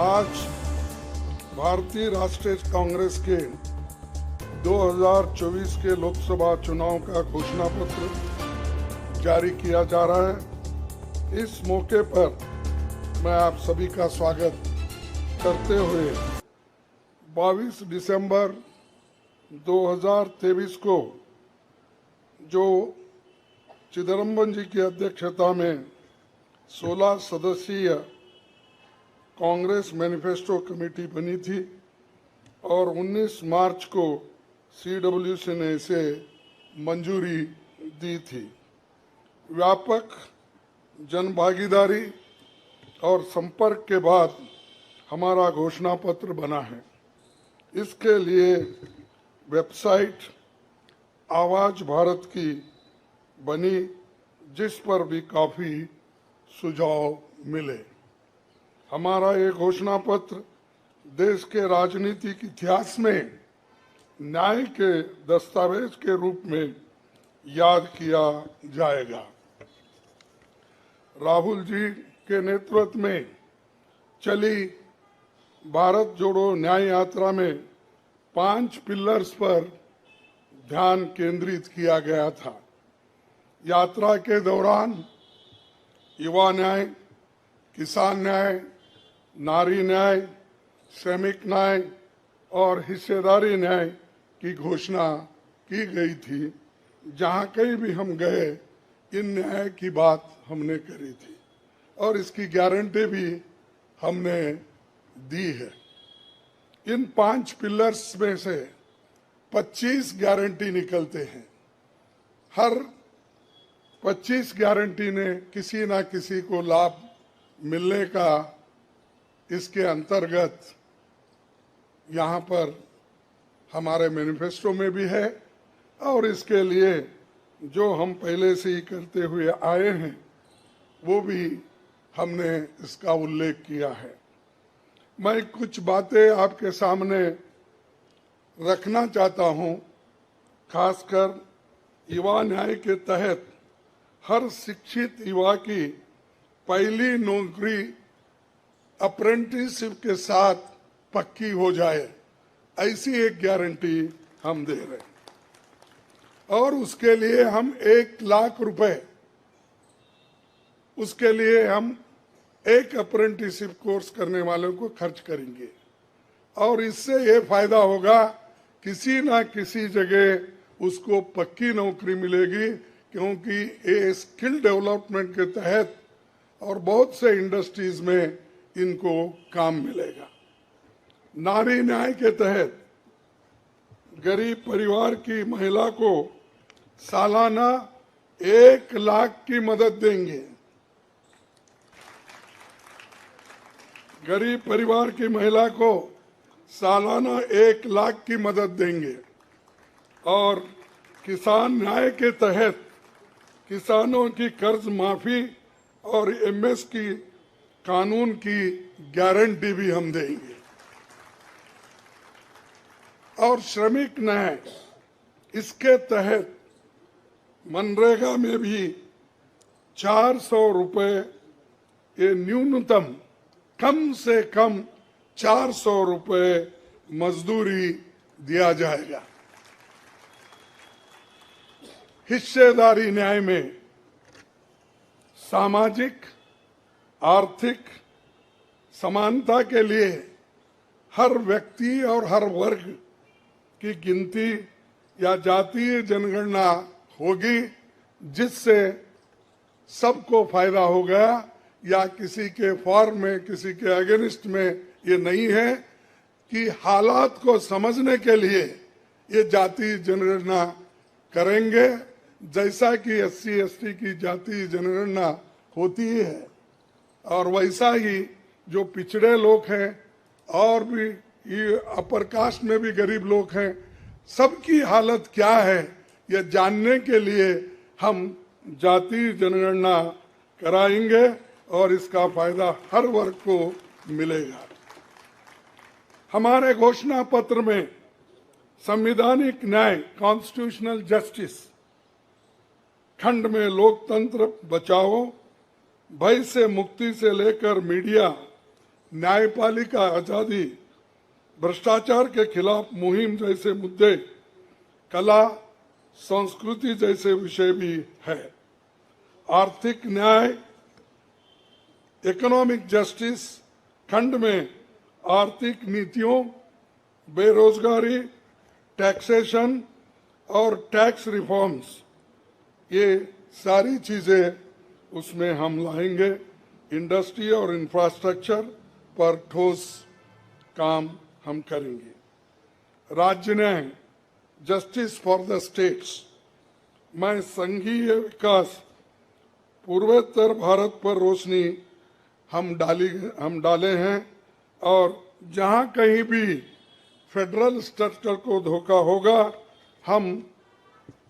आज भारतीय राष्ट्रीय कांग्रेस के 2024 के लोकसभा चुनाव का घोषणा पत्र जारी किया जा रहा है। इस मौके पर मैं आप सभी का स्वागत करते हुए 22 दिसंबर 2023 को जो चिदंबरम जी की अध्यक्षता में 16 सदस्यीय कांग्रेस मैनिफेस्टो कमेटी बनी थी और 19 मार्च को CWC ने इसे मंजूरी दी थी। व्यापक जनभागीदारी और संपर्क के बाद हमारा घोषणा पत्र बना है। इसके लिए वेबसाइट आवाज भारत की बनी, जिस पर भी काफी सुझाव मिले। हमारा ये घोषणा पत्र देश के राजनीतिक इतिहास में न्याय के दस्तावेज के रूप में याद किया जाएगा। राहुल जी के नेतृत्व में चली भारत जोड़ो न्याय यात्रा में 5 पिलर्स पर ध्यान केंद्रित किया गया था। यात्रा के दौरान युवा न्याय, किसान न्याय, नारी न्याय, श्रमिक न्याय और हिस्सेदारी न्याय की घोषणा की गई थी। जहां कहीं भी हम गए इन न्याय की बात हमने करी थी और इसकी गारंटी भी हमने दी है। इन 5 पिलर्स में से 25 गारंटी निकलते हैं। हर 25 गारंटी ने किसी ना किसी को लाभ मिलने का इसके अंतर्गत यहाँ पर हमारे मैनिफेस्टो में भी है और इसके लिए जो हम पहले से ही करते हुए आए हैं वो भी हमने इसका उल्लेख किया है। मैं कुछ बातें आपके सामने रखना चाहता हूँ। खासकर युवा न्याय के तहत हर शिक्षित युवा की पहली नौकरी अप्रेंटिसशिप के साथ पक्की हो जाए, ऐसी एक गारंटी हम दे रहे हैं। और उसके लिए हम 1 लाख रुपए, उसके लिए हम एक अप्रेंटिसशिप कोर्स करने वालों को खर्च करेंगे और इससे ये फायदा होगा, किसी ना किसी जगह उसको पक्की नौकरी मिलेगी, क्योंकि ये स्किल डेवलपमेंट के तहत और बहुत से इंडस्ट्रीज में इनको काम मिलेगा। नारी न्याय के तहत गरीब परिवार की महिला को सालाना 1 लाख की मदद देंगे। गरीब परिवार की महिला को सालाना 1 लाख की मदद देंगे। और किसान न्याय के तहत किसानों की कर्ज माफी और MS की कानून की गारंटी भी हम देंगे। और श्रमिक न्याय, इसके तहत मनरेगा में भी 400 रुपए, ये न्यूनतम कम से कम 400 रुपए मजदूरी दिया जाएगा। हिस्सेदारी न्याय में सामाजिक आर्थिक समानता के लिए हर व्यक्ति और हर वर्ग की गिनती या जातीय जनगणना होगी, जिससे सबको फायदा होगा। या किसी के फॉर में, किसी के अगेंस्ट में ये नहीं है कि हालात को समझने के लिए ये जातीय जनगणना करेंगे, जैसा कि SC ST की जातीय जनगणना होती है। और वैसा ही जो पिछड़े लोग हैं और भी ये अपर कास्ट में भी गरीब लोग हैं, सबकी हालत क्या है ये जानने के लिए हम जातीय जनगणना कराएंगे और इसका फायदा हर वर्ग को मिलेगा। हमारे घोषणा पत्र में संवैधानिक न्याय, कॉन्स्टिट्यूशनल जस्टिस, खंड में लोकतंत्र बचाओ, भय से मुक्ति से लेकर मीडिया, न्यायपालिका आजादी, भ्रष्टाचार के खिलाफ मुहिम जैसे मुद्दे, कला संस्कृति जैसे विषय भी है। आर्थिक न्याय, इकोनॉमिक जस्टिस खंड में आर्थिक नीतियों, बेरोजगारी, टैक्सेशन और टैक्स रिफॉर्म्स, ये सारी चीजें उसमें हम लाएंगे। इंडस्ट्री और इंफ्रास्ट्रक्चर पर ठोस काम हम करेंगे। राज्य न्याय, जस्टिस फॉर द स्टेट्स, मैं संघीय विकास, पूर्वोत्तर भारत पर रोशनी हम डाले हैं और जहां कहीं भी फेडरल स्ट्रक्चर को धोखा होगा, हम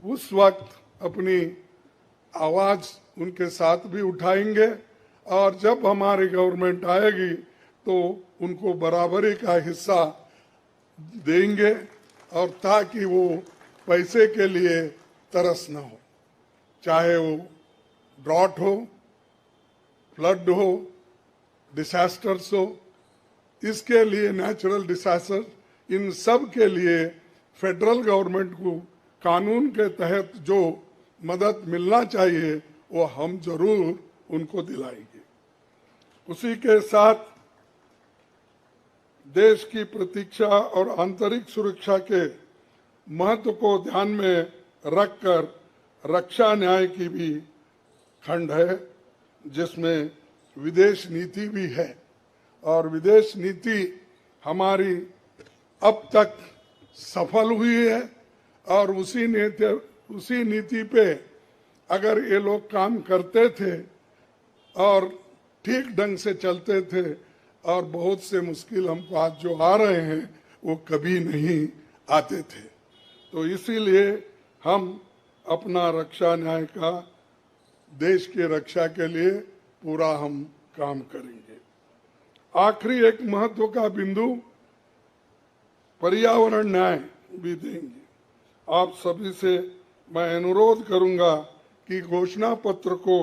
उस वक्त अपनी आवाज उनके साथ भी उठाएंगे और जब हमारी गवर्नमेंट आएगी तो उनको बराबरी का हिस्सा देंगे, और ताकि वो पैसे के लिए तरस न हो, चाहे वो ड्रॉट हो, फ्लड हो, डिसास्टर्स हो। इसके लिए नेचुरल डिसास्टर, इन सब के लिए फेडरल गवर्नमेंट को कानून के तहत जो मदद मिलना चाहिए वो हम जरूर उनको दिलाएंगे। उसी के साथ देश की प्रतीक्षा और आंतरिक सुरक्षा के महत्व को ध्यान में रखकर रक्षा न्याय की भी खंड है, जिसमें विदेश नीति भी है। और विदेश नीति हमारी अब तक सफल हुई है और उसी नीति पे अगर ये लोग काम करते थे और ठीक ढंग से चलते थे, और बहुत से मुश्किल हमको आज जो आ रहे हैं वो कभी नहीं आते थे। तो इसीलिए हम अपना रक्षा न्याय का देश की रक्षा के लिए पूरा हम काम करेंगे। आखिरी एक महत्व का बिंदु पर्यावरण न्याय भी देंगे। आप सभी से मैं अनुरोध करूंगा कि घोषणा पत्र को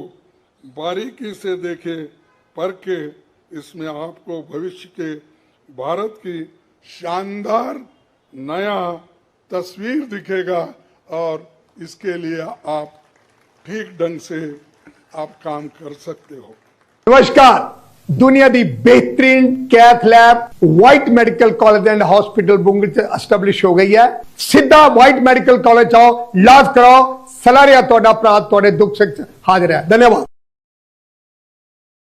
बारीकी से देखें, परखे। इसमें आपको भविष्य के भारत की शानदार नया तस्वीर दिखेगा और इसके लिए आप ठीक ढंग से आप काम कर सकते हो। नमस्कार, दुनिया दी बेहतरीन cath lab white medical college and hospital बुंगल से एस्टैब्लिश हो गई है। सीधा व्हाइट मेडिकल कॉलेज आओ, इलाज कराओ, सलारिया तोड़ा प्रात तोड़े दुख से हाजिर है। धन्यवाद।